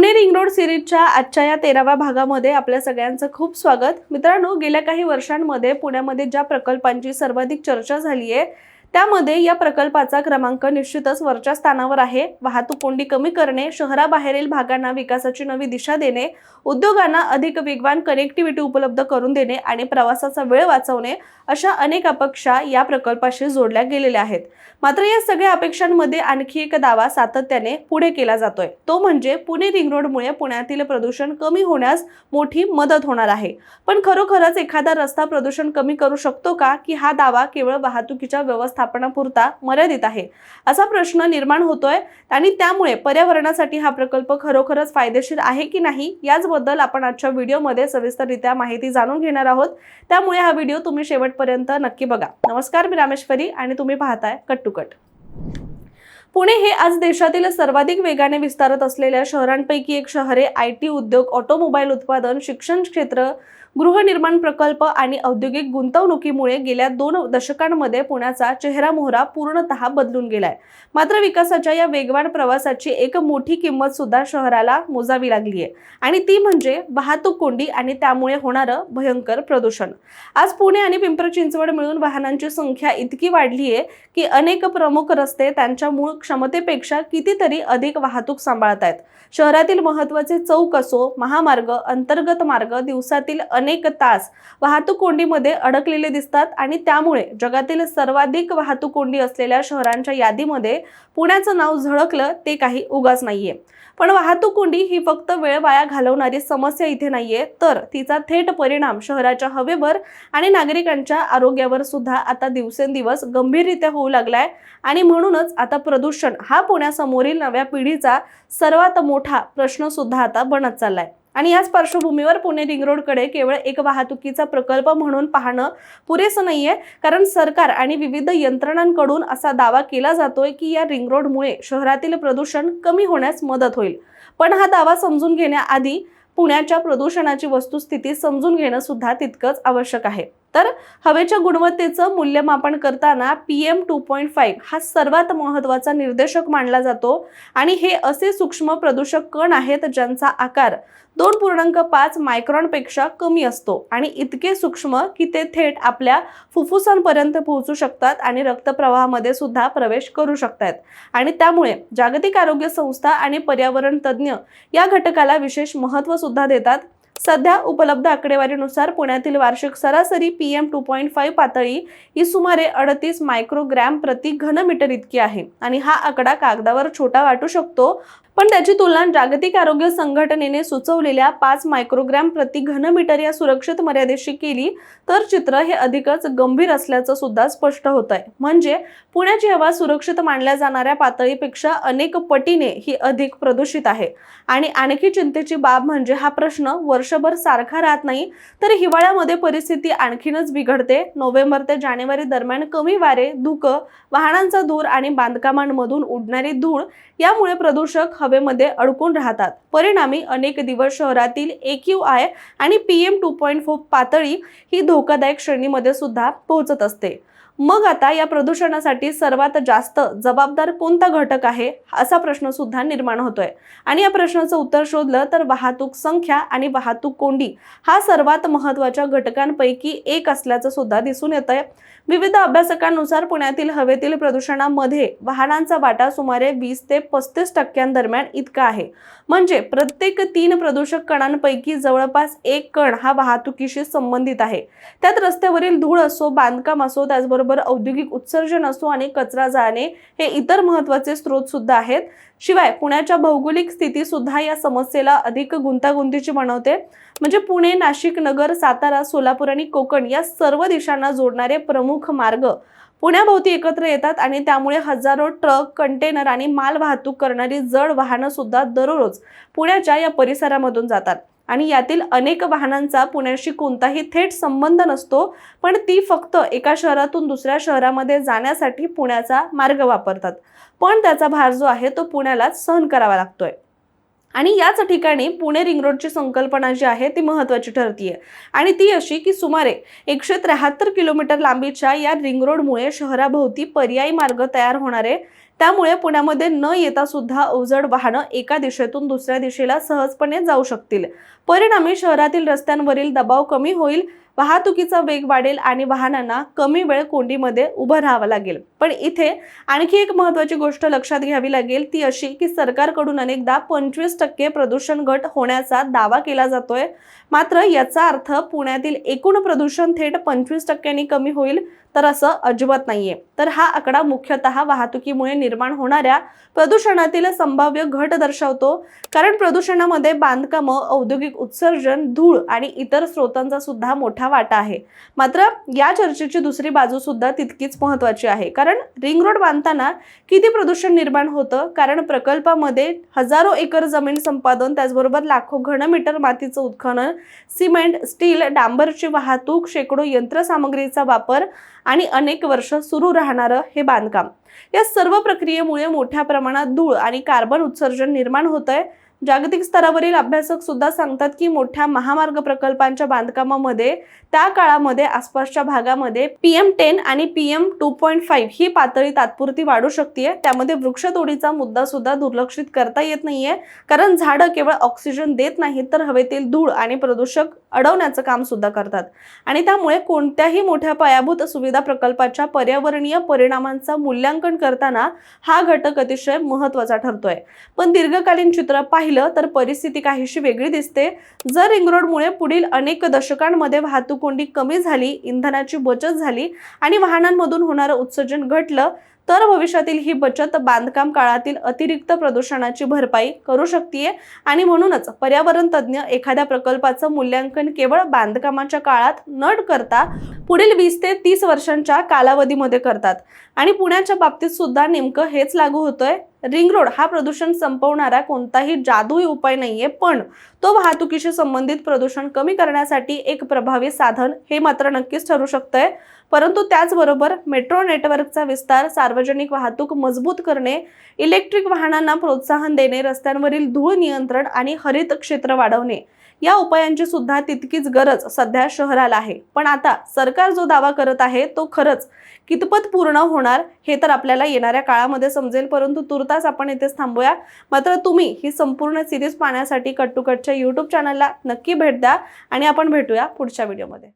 Pune ring road सिरीजच्या आजच्या या 13व्या भागामध्ये आपल्या सगळ्यांचं खूप स्वागत। मित्रांनो, गेल्या काही वर्षांमध्ये पुण्यामध्ये ज्या प्रकल्पांची सर्वाधिक चर्चा झाली आहे त्यामध्ये या प्रकल्पाचा क्रमांक निश्चितच वरच्या स्थानावर आहे। वाहतूक कोंडी कमी करणे, शहराबाहेरील भागांना विकासाची नवी दिशा देणे, उद्योगांना अधिक वेगवान कनेक्टिव्हिटी उपलब्ध करून देणे आणि प्रवासाचा वेळ वाचवणे अशा अनेक अपेक्षा या प्रकल्पाशी जोडल्या गेलेल्या आहेत। मात्र या सगळ्या अपेक्षांमध्ये आणखी एक दावा सातत्याने पुढे केला जातोय, तो म्हणजे पुणे रिंग रोडमुळे पुण्यातील प्रदूषण कमी होण्यास मोठी मदत होणार आहे। पण खरोखरच एखादा रस्ता प्रदूषण कमी करू शकतो का, की हा दावा केवळ वाहतुकीच्या व्यवस्थापनापुरता मर्यादित आहे, असा प्रश्न निर्माण होतोय। आणि त्यामुळे पर्यावरणासाठी हा प्रकल्प खरोखरच फायदेशीर आहे की नाही याचबद्दल आपण आजच्या व्हिडिओमध्ये सविस्तररित्या माहिती जाणून घेणार आहोत। त्यामुळे हा व्हिडिओ तुम्ही शेवटपर्यंत नक्की बघा। नमस्कार, मी रामेश्वरी आणि तुम्ही पाहताय कट टू कट। पुणे हे आज देशातील सर्वाधिक वेगाने विस्तारत असलेल्या शहरांपैकी एक शहर आहे। IT उद्योग, ऑटोमोबाईल उत्पादन, शिक्षण क्षेत्र, गृहनिर्माण प्रकल्प आणि औद्योगिक गुंतवणुकीमुळे गेल्या 2 दशकांमध्ये पुण्याचा चेहरामोहरा पूर्णतः बदलून गेलाय। मात्र विकासाच्या या वेगवान प्रवासाची एक मोठी किंमत सुद्धा शहराला मोजावी लागली आहे आणि ती म्हणजे वाहतूक कोंडी आणि त्यामुळे होणारं भयंकर प्रदूषण। आज पुणे आणि पिंपरी चिंचवड मिळून वाहनांची संख्या इतकी वाढली आहे की अनेक प्रमुख रस्ते त्यांच्या मूळ क्षमतेपेक्षा कितीतरी अधिक वाहतूक सांभाळतायत। शहरातील महत्त्वाचे चौक असो, महामार्ग, अंतर्गत मार्ग दिवसातील अनेक तास वाहतूक कोंडीमध्ये अडकलेले दिसतात आणि त्यामुळे जगातील सर्वाधिक वाहतूक कोंडी असलेल्या शहरांच्या यादीमध्ये पुण्याचं नाव झळकलं ते काही उगाच नाहीये। पण वाहतूक कोंडी ही फक्त वेळ वाया घालवणारी समस्या इथे नाहीये, तर तिचा थेट परिणाम शहराच्या हवेवर आणि नागरिकांच्या आरोग्यावर सुद्धा आता दिवसेंदिवस गंभीररित्या होऊ लागलाय। आणि म्हणूनच आता प्रदूषण हा पुण्यासमोरील नव्या पिढीचा सर्वात मोठा प्रश्न सुद्धा आता बनत चाललाय। आणि याच पार्श्वभूमीवर पुणे रिंग रोडकडे केवळ एक वाहतुकीचा प्रकल्प म्हणून पाहणं पुरेसं नाहीये, कारण सरकार आणि विविध यंत्रणांकडून असा दावा केला जातोय की या रिंग रोडमुळे शहरातील प्रदूषण कमी होण्यास मदत होईल। पण हा दावा समजून घेण्याआधी पुण्याच्या प्रदूषणाची वस्तुस्थिती समजून घेणं सुद्धा तितकंच आवश्यक आहे। तर हवेच्या गुणवत्तेचं मूल्यमापन करताना PM 2.5 हा सर्वात महत्त्वाचा निर्देशक मानला जातो आणि हे असे सूक्ष्म प्रदूषक कण आहेत ज्यांचा आकार 2.5 मायक्रॉनपेक्षा कमी असतो आणि इतके सूक्ष्म की ते थेट आपल्या फुफ्फुसांपर्यंत पोहोचू शकतात आणि रक्तप्रवाहामध्ये सुद्धा प्रवेश करू शकतात। आणि त्यामुळे जागतिक आरोग्य संस्था आणि पर्यावरण तज्ञ या घटकाला विशेष महत्त्व सुद्धा देतात। सध्या उपलब्ध आकडेवारीनुसार पुण्यातील वार्षिक सरासरी PM 2.5 पातळी ही सुमारे 38 मायक्रोग्रॅम प्रति घनमीटर इतकी आहे आणि हा आकडा कागदावर छोटा वाटू शकतो, पण त्याची तुलना जागतिक आरोग्य संघटनेने सुचवलेल्या 5 मायक्रोग्रॅम प्रति घनमीटर या सुरक्षित मर्यादेशी केली तर चित्र हे अधिकच गंभीर असल्याचं सुद्धा स्पष्ट होतंय। म्हणजे पुण्याची हवा सुरक्षित मानल्या जाणाऱ्या पातळीपेक्षा अनेक पटीने ही अधिक प्रदूषित आहे। आणि आणखी चिंतेची बाब म्हणजे हा प्रश्न वर्षभर सारखा राहत नाही, तर हिवाळ्यामध्ये परिस्थिती आणखीनच बिघडते। नोव्हेंबर ते जानेवारी दरम्यान कमी वारे, धुकं, वाहनांचा धूर आणि बांधकामांमधून उडणारी धूळ यामुळे प्रदूषक हवेमध्ये अडकून राहतात। परिणामी अनेक दिवस शहरातील AQI आणि PM 2.4 पातळी ही धोकादायक श्रेणीमध्ये सुद्धा पोहोचत असते। मग आता या प्रदूषणासाठी सर्वात जास्त जबाबदार कोणता घटक आहे, असा प्रश्न सुद्धा निर्माण होतोय। आणि या प्रश्नाचं उत्तर शोधलं तर वाहतूक संख्या आणि वाहतूक कोंडी हा सर्वात महत्त्वाच्या घटकांपैकी एक असल्याचं सुद्धा दिसून येतंय। विविध अभ्यासकांनुसार पुण्यातील हवेतील प्रदूषणामध्ये वाहनांचा वाटा सुमारे 20 ते 35% दरम्यान इतका आहे। म्हणजे प्रत्येक 3 प्रदूषक कणांपैकी जवळपास 1 कण हा वाहतुकीशी संबंधित आहे। त्यात रस्त्यावरील धूळ असो, बांधकाम असो, त्याचबरोबर औद्योगिक उत्सर्जन असो आणि कचरा जाळणे हे इतर महत्त्वाचे स्रोत सुद्धा आहेत। शिवाय पुण्याच्या भौगोलिक स्थिती सुद्धा या समस्येला अधिक गुंतागुंतीची बनवते। म्हणजे पुणे, नाशिक, नगर, सातारा, सोलापूर आणि कोकण या सर्व दिशांना जोडणारे प्रमुख मार्ग पुण्याभोवती एकत्र येतात आणि त्यामुळे हजारो ट्रक, कंटेनर आणि माल वाहतूक करणारी जड वाहनं सुद्धा दररोज पुण्याच्या या परिसरामधून जातात। आणि यातील अनेक वाहनांचा पुण्याशी कोणताही थेट संबंध नसतो, पण ती फक्त एका शहरातून दुसऱ्या शहरामध्ये जाण्यासाठी पुण्याचा मार्ग वापरतात। पण त्याचा भार जो आहे तो पुण्यालाच सहन करावा लागतोय। आणि याच ठिकाणी पुणे रिंग रोडची संकल्पना जी आहे ती महत्त्वाची ठरतीये आणि ती अशी की सुमारे 173 किलोमीटर लांबीच्या या रिंग रोडमुळे शहराभोवती पर्यायी मार्ग तयार होणारे त्यामुळे पुण्यामध्ये न येता सुद्धा अवजड वाहनं एका दिशेतून दुसऱ्या दिशेला सहजपणे जाऊ शकतील। परिणामी शहरातील रस्त्यांवरील दबाव कमी होईल, वाहतुकीचा वेग वाढेल आणि वाहनांना कमी वेळ कोंडीमध्ये उभं राहावं लागेल। पण इथे आणखी एक महत्त्वाची गोष्ट लक्षात घ्यावी लागेल, ती अशी की सरकारकडून अनेकदा 25% प्रदूषण घट होण्याचा दावा केला जातोय, मात्र याचा अर्थ पुण्यातील एकूण प्रदूषण थेट 25% कमी होईल तर असं अजिबात नाहीये। तर हा आकडा मुख्यतः वाहतुकीमुळे निर्माण होणाऱ्या प्रदूषणातील संभाव्य घट दर्शवतो, कारण प्रदूषणामध्ये बांधकाम, औद्योगिक उत्सर्जन, धूळ आणि इतर स्रोतांचा सुद्धा मोठा वाटा आहे। मात्र या चर्चेची दुसरी बाजू सुद्धा तितकीच महत्त्वाची आहे, कारण रिंग रोड बांधताना किती प्रदूषण निर्माण होतं, कारण प्रकल्पामध्ये हजारो एकर जमीन संपादन, त्याचबरोबर लाखो घनमीटर मातीचं उत्खनन, सिमेंट, स्टील, डांबरची वाहतूक, शेकडो यंत्रसामग्रीचा वापर आणि अनेक वर्ष सुरू राहणारं हे बांधकाम, या सर्व प्रक्रियेमुळे मोठ्या प्रमाणात धूळ आणि कार्बन उत्सर्जन निर्माण होतंय। जागतिक स्तरावरील अभ्यासक सुद्धा सांगतात की मोठ्या महामार्ग प्रकल्पांच्या बांधकामामध्ये त्या काळामध्ये आसपासच्या भागामध्ये PM10 आणि PM2.5 ही पातळी तात्पुरती वाढू शकते। त्यामध्ये वृक्षतोडीचा मुद्दा सुद्धा दुर्लक्षित करता येत नाहीये, कारण झाडं केवळ ऑक्सिजन देत नाहीत तर हवेतील धूळ आणि प्रदूषक अडवण्याचं काम सुद्धा करतात, आणि त्यामुळे कोणत्याही मोठ्या पायाभूत सुविधा प्रकल्पाच्या पर्यावरणीय परिणामांचा मूल्यांकन करताना हा घटक अतिशय महत्त्वाचा ठरतोय। पण दीर्घकालीन चित्र पाहिलं तर परिस्थिती काहीशी वेगळी दिसते। जर रिंग रोडमुळे पुढील अनेक दशकांमध्ये वाहतूक कोंडी कमी झाली, इंधनाची बचत झाली आणि वाहनांमधून होणारं उत्सर्जन घटलं, तर भविष्यातील ही बचत बांधकाम काळातील अतिरिक्त प्रदूषणाची भरपाई करू शकते। आणि म्हणूनच पर्यावरण तज्ञ एखाद्या प्रकल्पाचं मूल्यांकन केवळ बांधकामाच्या काळात न करता पुढील 20 ते 30 वर्षांच्या कालावधीमध्ये करतात, आणि पुण्याच्या बाबतीत सुद्धा नेमकं हेच लागू होतंय। रिंग रोड हा प्रदूषण संपवणारा कोणताही जादुई उपाय नाहीये, पण तो वाहतुकीशी संबंधित प्रदूषण कमी करण्यासाठी एक प्रभावी साधन हे मात्र नक्कीच ठरू शकतंय। परंतु त्याचबरोबर मेट्रो नेटवर्कचा विस्तार, सार्वजनिक वाहतूक मजबूत करणे, इलेक्ट्रिक वाहनांना प्रोत्साहन देणे, रस्त्यांवरील धूळ नियंत्रण आणि हरित क्षेत्र वाढवणे, या उपायांची सुद्धा तितकीच गरज सध्या शहराला आहे। पण आता सरकार जो दावा करत आहे तो खरंच कितपत पूर्ण होणार हे तर आपल्याला येणाऱ्या काळामध्ये समजेल। परंतु तुर्तास आपण इथेच थांबूया। मात्र तुम्ही ही संपूर्ण सिरीज पाहण्यासाठी कट टू कटच्या YouTube चॅनलला नक्की भेट द्या, आणि आपण भेटूया पुढच्या व्हिडिओमध्ये।